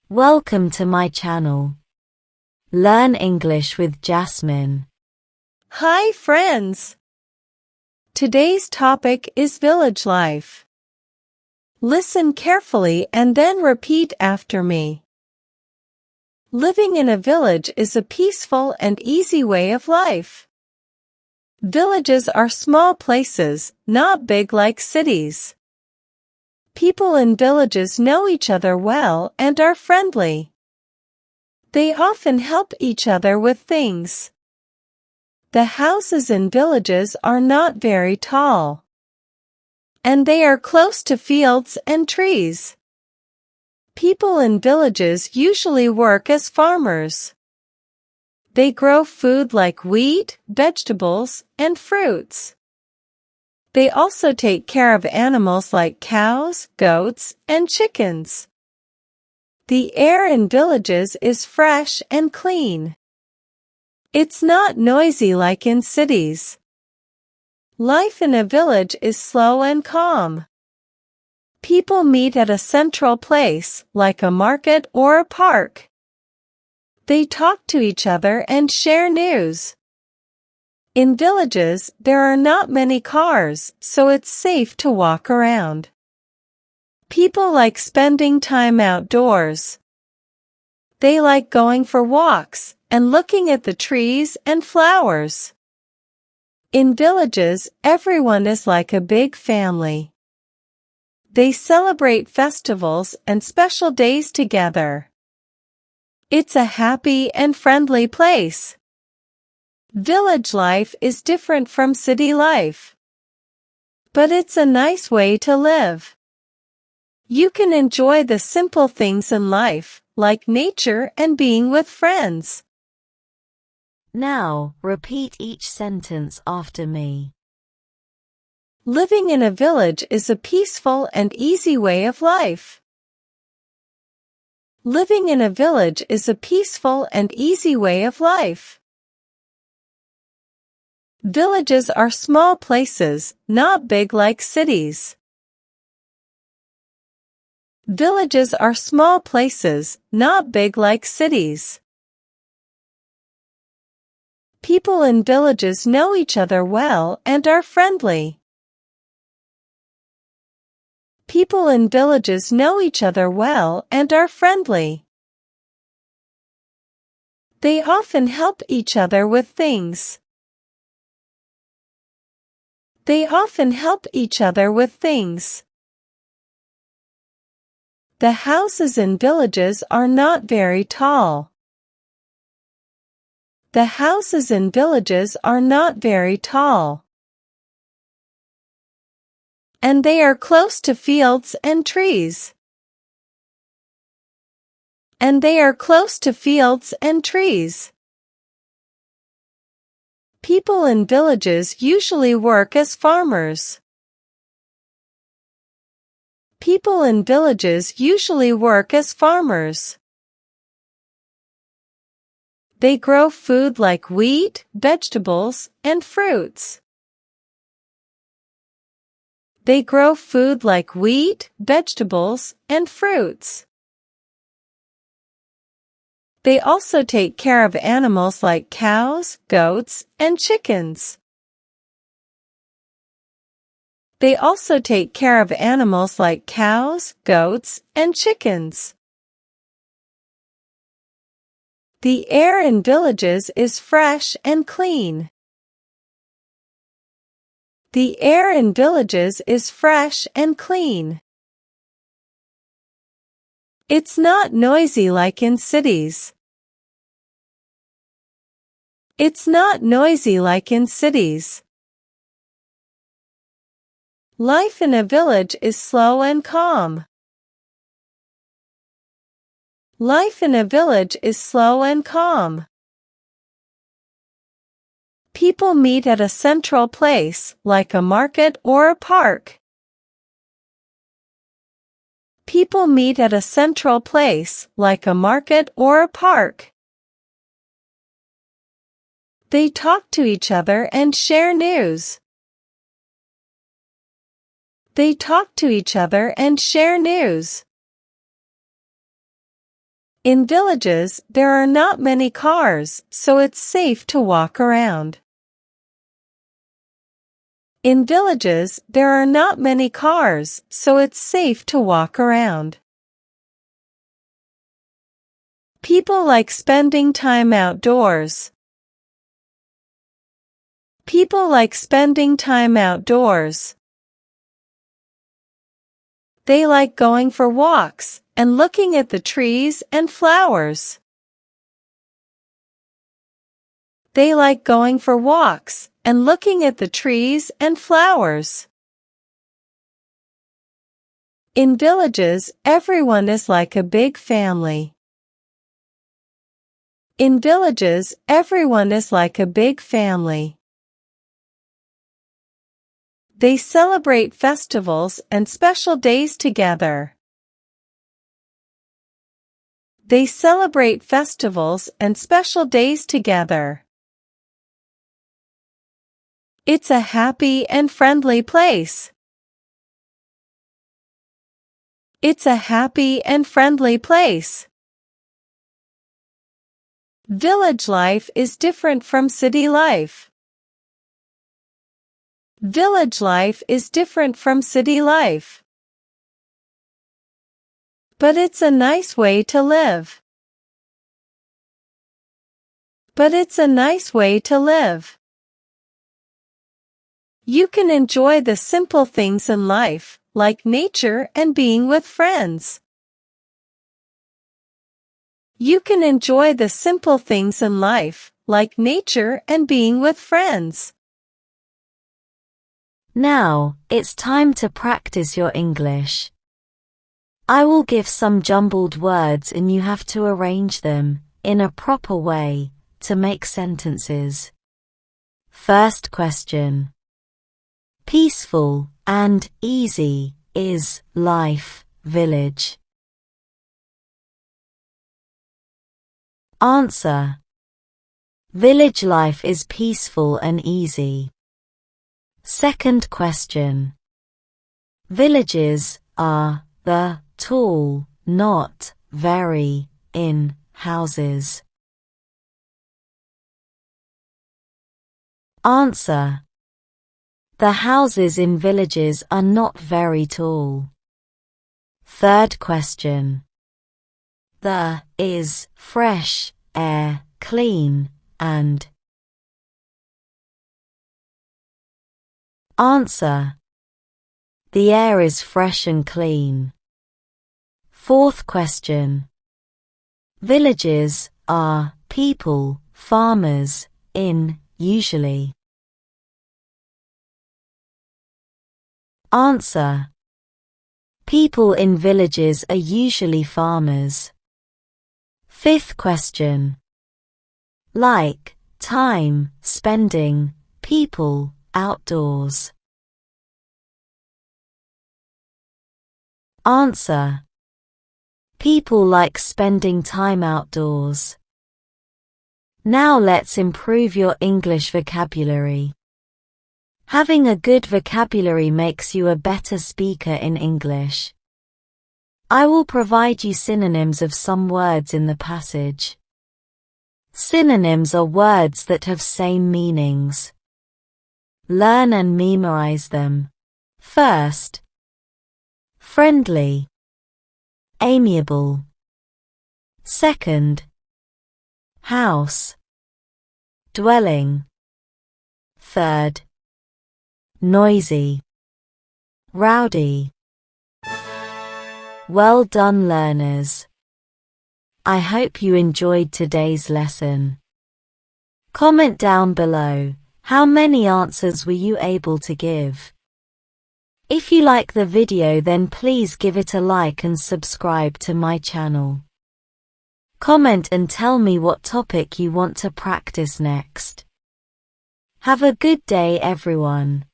Welcome to my channel. Learn English with Jasmine. Hi friends! Today's topic is village life. Listen carefully and then repeat after me. Living in a village is a peaceful and easy way of life. Villages are small places, not big like cities. People in villages know each other well and are friendly. They often help each other with things. The houses in villages are not very tall, and they are close to fields and trees. People in villages usually work as farmers. They grow food like wheat, vegetables, and fruits. They also take care of animals like cows, goats, and chickens. The air in villages is fresh and clean. It's not noisy like in cities. Life in a village is slow and calm. People meet at a central place, like a market or a park. They talk to each other and share news. In villages, there are not many cars, so it's safe to walk around. People like spending time outdoors. They like going for walks and looking at the trees and flowers. In villages, everyone is like a big family. They celebrate festivals and special days together. It's a happy and friendly place. Village life is different from city life, but it's a nice way to live. You can enjoy the simple things in life, like nature and being with friends. Now, repeat each sentence after me. Living in a village is a peaceful and easy way of life. Living in a village is a peaceful and easy way of life. Villages are small places, not big like cities. Villages are small places, not big like cities. People in villages know each other well and are friendly. People in villages know each other well and are friendly. They often help each other with things. They often help each other with things. The houses in villages are not very tall. The houses in villages are not very tall, and they are close to fields and trees. And they are close to fields and trees. People in villages usually work as farmers. People in villages usually work as farmers. They grow food like wheat, vegetables, and fruits. They grow food like wheat, vegetables, and fruits. They also take care of animals like cows, goats, and chickens. They also take care of animals like cows, goats, and chickens. The air in villages is fresh and clean. The air in villages is fresh and clean. It's not noisy like in cities. It's not noisy like in cities. Life in a village is slow and calm. Life in a village is slow and calm. People meet at a central place, like a market or a park. People meet at a central place, like a market or a park. They talk to each other and share news. They talk to each other and share news. In villages, there are not many cars, so it's safe to walk around. In villages, there are not many cars, so it's safe to walk around. People like spending time outdoors. People like spending time outdoors. They like going for walks and looking at the trees and flowers. They like going for walks and looking at the trees and flowers. In villages, everyone is like a big family. In villages, everyone is like a big family. They celebrate festivals and special days together. They celebrate festivals and special days together. It's a happy and friendly place. It's a happy and friendly place. Village life is different from city life. Village life is different from city life. But it's a nice way to live. But it's a nice way to live. You can enjoy the simple things in life, like nature and being with friends. You can enjoy the simple things in life, like nature and being with friends. Now, it's time to practice your English. I will give some jumbled words and you have to arrange them, in a proper way, to make sentences. First question. Peaceful and easy is life, village. Answer. Village life is peaceful and easy. Second question. Villages are the tall, not very, in houses. Answer. The houses in villages are not very tall. Third question. The is fresh air, clean, and. Answer. The air is fresh and clean. Fourth question. Villages are people, farmers, in, usually. Answer. People in villages are usually farmers. Fifth question. Like, time, spending, people, outdoors. Answer. People like spending time outdoors. Now let's improve your English vocabulary. Having a good vocabulary makes you a better speaker in English. I will provide you synonyms of some words in the passage. Synonyms are words that have same meanings. Learn and memorize them. First. Friendly. Amiable. Second. House. Dwelling. Third. Noisy. Rowdy. Well done, learners. I hope you enjoyed today's lesson. Comment down below, how many answers were you able to give? If you like the video, then please give it a like and subscribe to my channel. Comment and tell me what topic you want to practice next. Have a good day, everyone.